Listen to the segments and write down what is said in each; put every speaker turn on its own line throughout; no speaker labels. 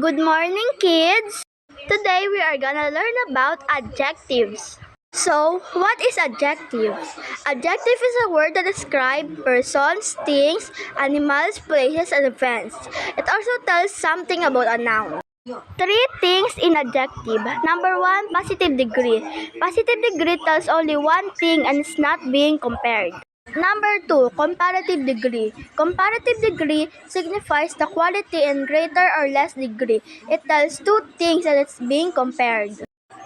Good morning, kids! Today we are gonna learn about adjectives. So, what is adjective? Adjective is a word that describes persons, things, animals, places, and events. It also tells something about a noun. Three things in adjective. Number one, positive degree. Positive degree tells only one thing and is not being compared. Number two, comparative degree. Comparative degree signifies the quality in greater or less degree. It tells two things and it's being compared.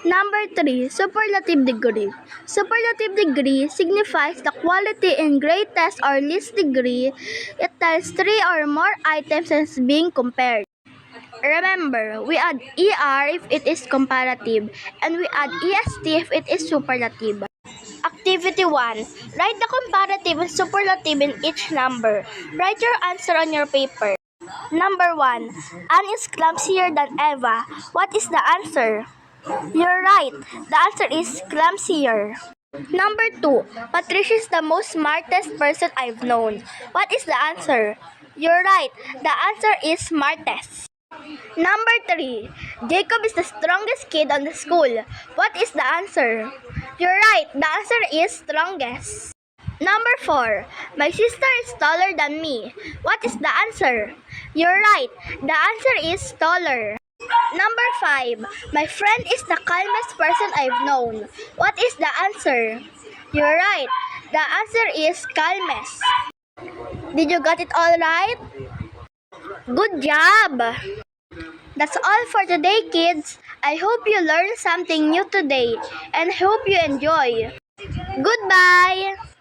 Number three, superlative degree. Superlative degree signifies the quality in greatest or least degree. It tells three or more items and is being compared. Remember, we add ER if it is comparative, and we add EST if it is superlative. Activity 1. Write the comparative and superlative in each number. Write your answer on your paper. Number 1. Anne is clumsier than Eva. What is the answer? You're right. The answer is clumsier. Number 2. Patricia is the most smartest person I've known. What is the answer? You're right. The answer is smartest. Number 3. Jacob is the strongest kid on the school. What is the answer? You're right. The answer is strongest. Number 4. My sister is taller than me. What is the answer? You're right. The answer is taller. Number 5. My friend is the calmest person I've known. What is the answer? You're right. The answer is calmest. Did you got it all right? Good job! That's all for today, kids. I hope you learned something new today and hope you enjoy. Goodbye!